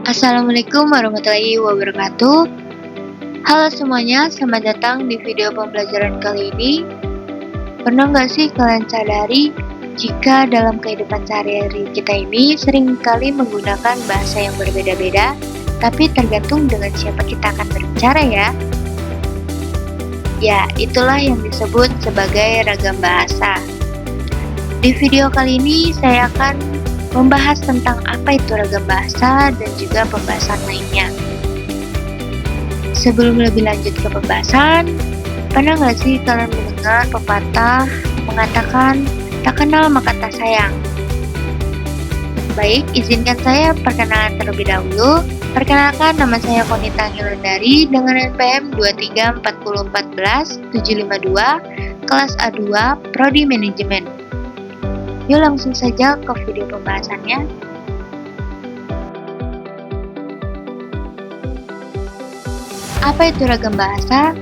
Assalamualaikum warahmatullahi wabarakatuh. Halo semuanya, selamat datang di video pembelajaran kali ini. Pernah nggak sih kalian sadari jika dalam kehidupan sehari-hari kita ini seringkali menggunakan bahasa yang berbeda-beda, tapi tergantung dengan siapa kita akan berbicara ya? Ya, itulah yang disebut sebagai ragam bahasa. Di video kali ini saya akan membahas tentang apa itu ragam bahasa dan juga pembahasan lainnya. Sebelum lebih lanjut ke pembahasan, pernah nggak sih kalian mendengar pepatah mengatakan tak kenal maka tak sayang? Baik, izinkan saya perkenalan terlebih dahulu. Perkenalkan, nama saya Konita Angelandari dengan NPM 234014752, kelas A2, Prodi Manajemen. Yuk langsung saja ke video pembahasannya. Apa itu ragam bahasa?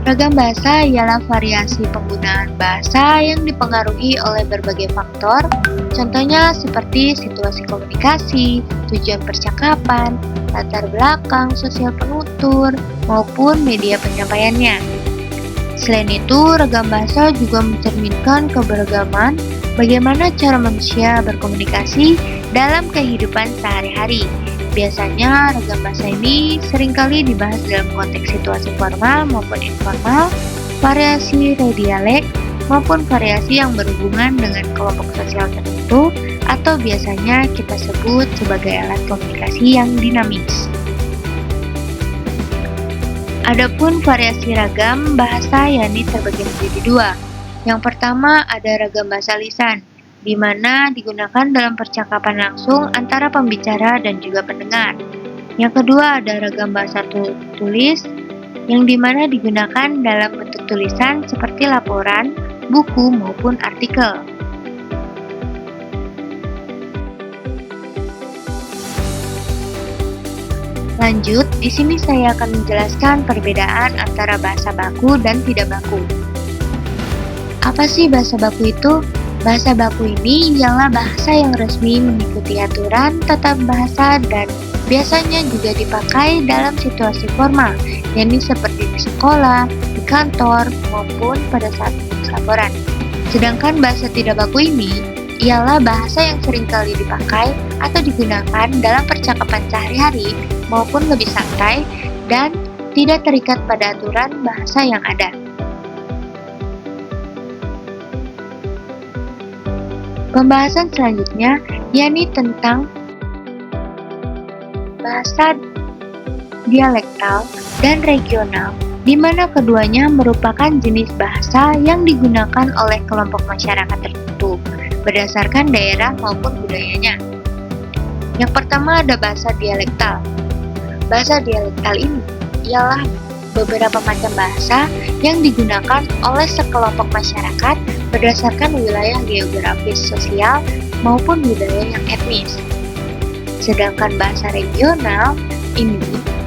Ragam bahasa ialah variasi penggunaan bahasa yang dipengaruhi oleh berbagai faktor, contohnya seperti situasi komunikasi, tujuan percakapan, latar belakang sosial penutur, maupun media penyampaiannya. Selain itu, ragam bahasa juga mencerminkan keberagaman bagaimana cara manusia berkomunikasi dalam kehidupan sehari-hari. Biasanya, ragam bahasa ini seringkali dibahas dalam konteks situasi formal maupun informal, variasi dialek, maupun variasi yang berhubungan dengan kelompok sosial tertentu, atau biasanya kita sebut sebagai alat komunikasi yang dinamis. Adapun variasi ragam bahasa yakni terbagi menjadi dua. Yang pertama ada ragam bahasa lisan, di mana digunakan dalam percakapan langsung antara pembicara dan juga pendengar. Yang kedua ada ragam bahasa tulis, yang dimana digunakan dalam bentuk tulisan seperti laporan, buku, maupun artikel. Lanjut, di sini saya akan menjelaskan perbedaan antara bahasa baku dan tidak baku. Apa sih bahasa baku itu? Bahasa baku ini ialah bahasa yang resmi mengikuti aturan tata bahasa dan biasanya juga dipakai dalam situasi formal, yakni seperti di sekolah, di kantor, maupun pada saat menulis laporan. Sedangkan bahasa tidak baku ini ialah bahasa yang seringkali dipakai atau digunakan dalam percakapan sehari-hari maupun lebih santai dan tidak terikat pada aturan bahasa yang ada. Pembahasan selanjutnya yakni tentang bahasa dialektal dan regional, di mana keduanya merupakan jenis bahasa yang digunakan oleh kelompok masyarakat tertentu berdasarkan daerah maupun budayanya. Yang pertama ada bahasa dialektal. Bahasa dialektal ini ialah beberapa macam bahasa yang digunakan oleh sekelompok masyarakat berdasarkan wilayah geografis sosial maupun budaya yang etnis. Sedangkan bahasa regional ini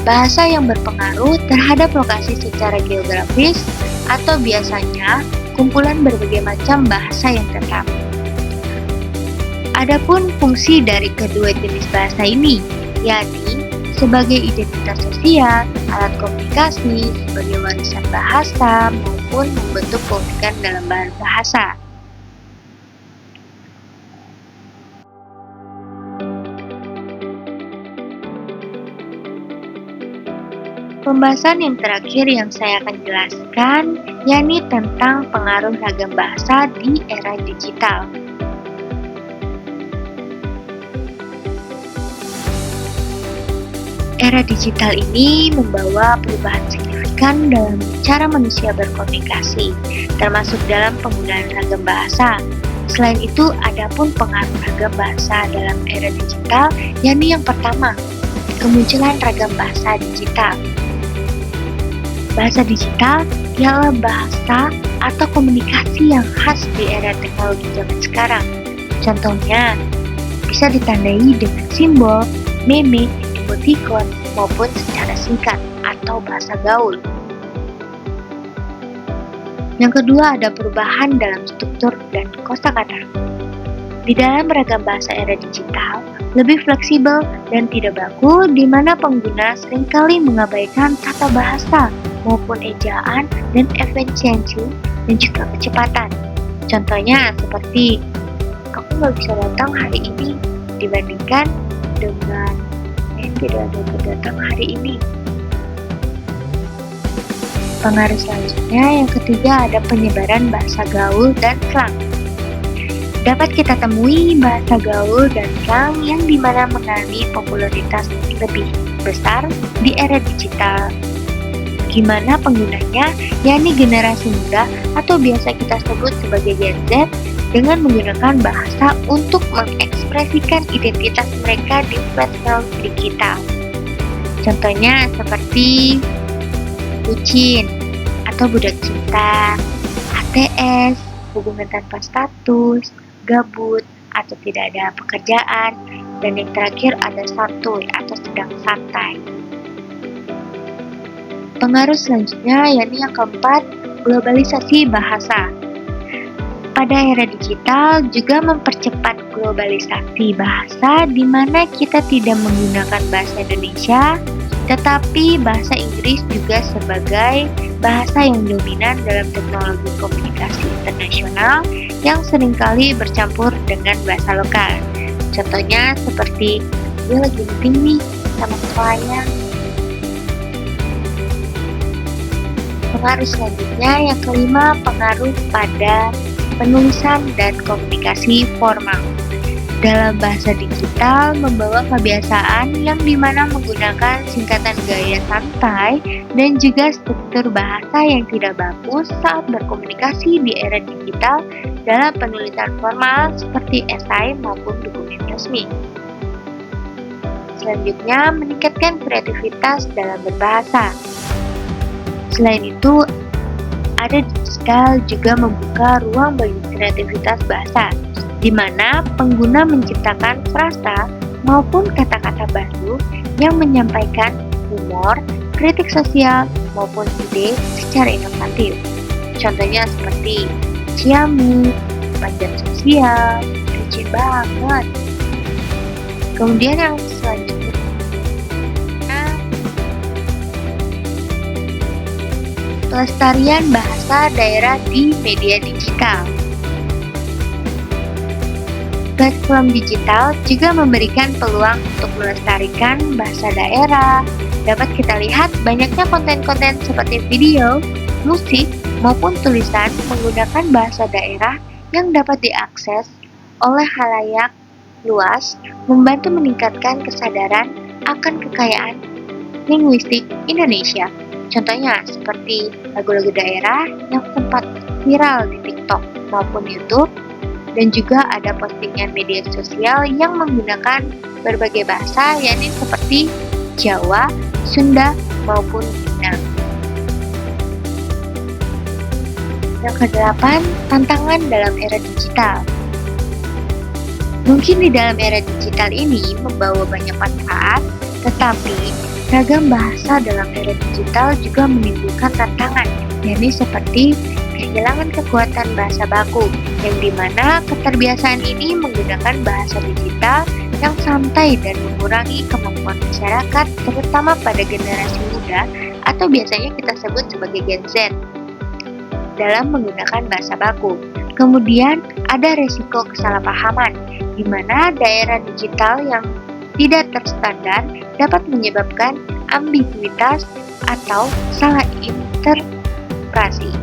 bahasa yang berpengaruh terhadap lokasi secara geografis atau biasanya kumpulan berbagai macam bahasa yang tetap. Adapun fungsi dari kedua jenis bahasa ini, yakni sebagai identitas sosial, alat komunikasi, sebagai warisan bahasa, maupun membentuk keunikan dalam bahasa. Pembahasan yang terakhir yang saya akan jelaskan yakni tentang pengaruh ragam bahasa di era digital. Era digital ini membawa perubahan signifikan dalam cara manusia berkomunikasi, termasuk dalam penggunaan ragam bahasa. Selain itu, adapun pengaruh ragam bahasa dalam era digital, yakni yang pertama, kemunculan ragam bahasa digital. Bahasa digital ialah bahasa atau komunikasi yang khas di era teknologi zaman sekarang. Contohnya, bisa ditandai dengan simbol, meme, emoticon, maupun secara singkat atau bahasa gaul. Yang kedua ada perubahan dalam struktur dan kosakata. Di dalam beragam bahasa era digital, lebih fleksibel dan tidak baku di mana pengguna seringkali mengabaikan tata bahasa maupun ejaan dan efisiensi dan juga kecepatan. Contohnya seperti, aku nggak bisa datang hari ini dibandingkan dengan tidak dapat datang hari ini. Pengaruh selanjutnya yang ketiga ada penyebaran bahasa gaul dan slang. Dapat kita temui bahasa gaul dan slang yang dimana mengalami popularitas lebih besar di era digital. Gimana penggunanya, yakni generasi muda atau biasa kita sebut sebagai Gen Z, dengan menggunakan bahasa untuk mengekspresikan identitas mereka di platform digital. Contohnya seperti bucin atau budak cinta, HTS, hubungan tanpa status, gabut atau tidak ada pekerjaan, dan yang terakhir ada santuy atau sedang santai. Pengaruh selanjutnya yakni yang keempat, globalisasi bahasa. Pada era digital juga mempercepat globalisasi bahasa di mana kita tidak menggunakan bahasa Indonesia, tetapi bahasa Inggris juga sebagai bahasa yang dominan dalam teknologi komunikasi internasional yang seringkali bercampur dengan bahasa lokal. Contohnya seperti, gue lagi meeting nih sama klien. Pengaruh selanjutnya yang kelima, pengaruh pada penulisan dan komunikasi formal. Dalam bahasa digital membawa kebiasaan yang dimana menggunakan singkatan gaya santai dan juga struktur bahasa yang tidak baku saat berkomunikasi di era digital dalam penulisan formal seperti esai maupun dokumen resmi. Selanjutnya, meningkatkan kreativitas dalam berbahasa. Selain itu, ada digital juga membuka ruang bagi kreativitas bahasa, di mana pengguna menciptakan frasa maupun kata-kata baru yang menyampaikan humor, kritik sosial, maupun ide secara inovatif. Contohnya seperti ciamu, panjat sosial, kece banget. Kemudian yang selanjutnya, pelestarian bahasa daerah di media digital. Platform digital juga memberikan peluang untuk melestarikan bahasa daerah. Dapat kita lihat banyaknya konten-konten seperti video, musik, maupun tulisan menggunakan bahasa daerah yang dapat diakses oleh khalayak luas, membantu meningkatkan kesadaran akan kekayaan linguistik Indonesia. Contohnya seperti lagu-lagu daerah yang sempat viral di TikTok maupun YouTube, dan juga ada postingan media sosial yang menggunakan berbagai bahasa, yakni seperti Jawa, Sunda, maupun Minang. Yang kedelapan, tantangan dalam era digital. Mungkin di dalam era digital ini membawa banyak manfaat, tetapi ragam bahasa dalam era digital juga menimbulkan tantangan, yakni seperti kehilangan kekuatan bahasa baku, yang dimana keterbiasaan ini menggunakan bahasa digital yang santai dan mengurangi kemampuan masyarakat, terutama pada generasi muda atau biasanya kita sebut sebagai Gen Z, dalam menggunakan bahasa baku. Kemudian ada resiko kesalahpahaman, di mana daerah digital yang tidak terstandar dapat menyebabkan ambiguitas atau salah interpretasi.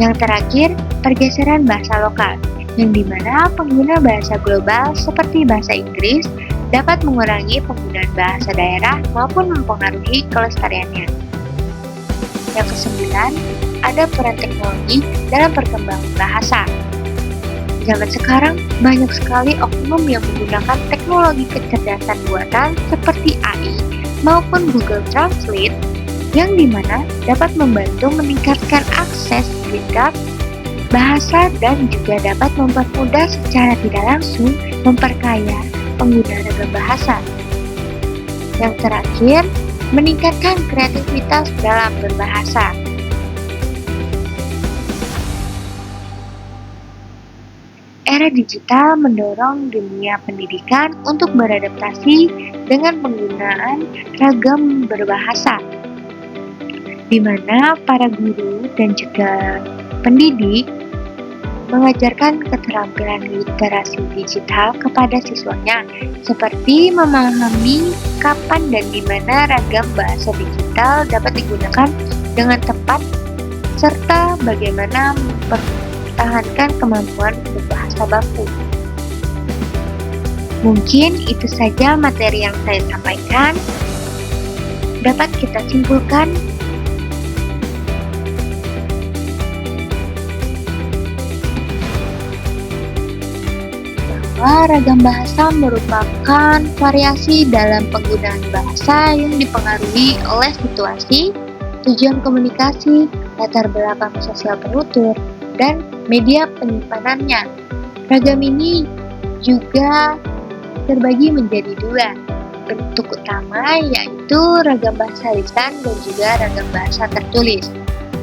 Yang terakhir, pergeseran bahasa lokal, yang dimana pengguna bahasa global seperti bahasa Inggris dapat mengurangi penggunaan bahasa daerah maupun mempengaruhi kelestariannya. Yang kesembilan, ada peran teknologi dalam perkembangan bahasa. Zaman sekarang, banyak sekali oknum yang menggunakan teknologi kecerdasan buatan seperti AI maupun Google Translate, yang dimana dapat membantu meningkatkan akses bidang bahasa dan juga dapat mempermudah secara tidak langsung memperkaya pengguna ragam bahasa. Yang terakhir, meningkatkan kreativitas dalam berbahasa. era digital mendorong dunia pendidikan untuk beradaptasi dengan penggunaan ragam berbahasa, di mana para guru dan juga pendidik mengajarkan keterampilan literasi digital kepada siswanya, seperti memahami kapan dan di mana ragam bahasa digital dapat digunakan dengan tepat, serta bagaimana mempertahankan kemampuan berbahasa baku. Mungkin itu saja materi yang saya sampaikan. Dapat kita simpulkan bahwa ragam bahasa merupakan variasi dalam penggunaan bahasa yang dipengaruhi oleh situasi, tujuan komunikasi, latar belakang sosial penutur, dan media penyimpanannya. Ragam ini juga terbagi menjadi dua bentuk utama, yaitu ragam bahasa lisan dan juga ragam bahasa tertulis,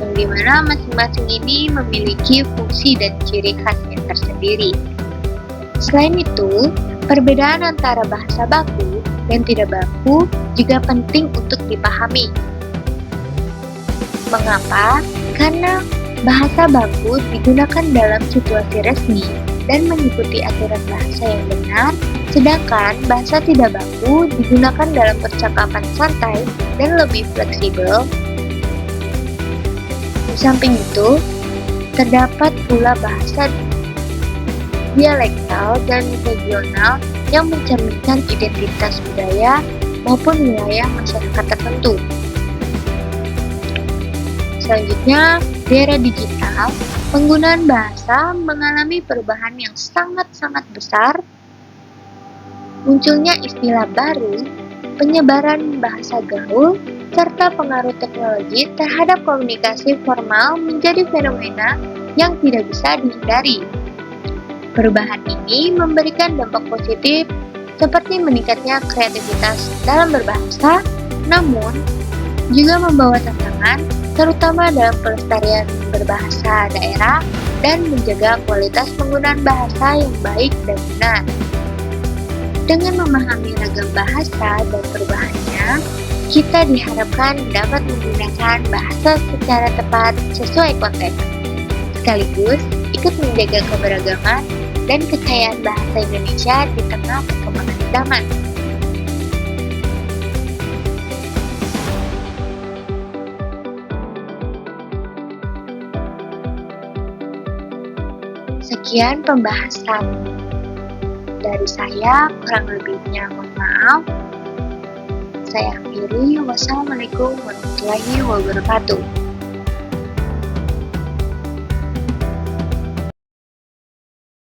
yang dimana masing-masing ini memiliki fungsi dan ciri khasnya tersendiri. Selain itu, perbedaan antara bahasa baku dan tidak baku juga penting untuk dipahami. Mengapa? Karena bahasa baku digunakan dalam situasi resmi dan mengikuti aturan bahasa yang benar, sedangkan bahasa tidak baku digunakan dalam percakapan santai dan lebih fleksibel. Di samping itu, terdapat pula bahasa dialektal dan regional yang mencerminkan identitas budaya maupun wilayah masyarakat tertentu. Selanjutnya, di era digital, penggunaan bahasa mengalami perubahan yang sangat-sangat besar. Munculnya istilah baru, penyebaran bahasa gaul, serta pengaruh teknologi terhadap komunikasi formal menjadi fenomena yang tidak bisa dihindari. Perubahan ini memberikan dampak positif seperti meningkatnya kreativitas dalam berbahasa, namun juga membawa tantangan terutama dalam pelestarian berbahasa daerah dan menjaga kualitas penggunaan bahasa yang baik dan benar. Dengan memahami ragam bahasa dan perubahannya, kita diharapkan dapat menggunakan bahasa secara tepat sesuai konteks, sekaligus ikut menjaga keberagaman dan kekayaan bahasa Indonesia di tengah perkembangan zaman. Sekian pembahasan dari saya, kurang lebihnya mohon maaf. Saya akhiri, wassalamualaikum warahmatullahi wabarakatuh.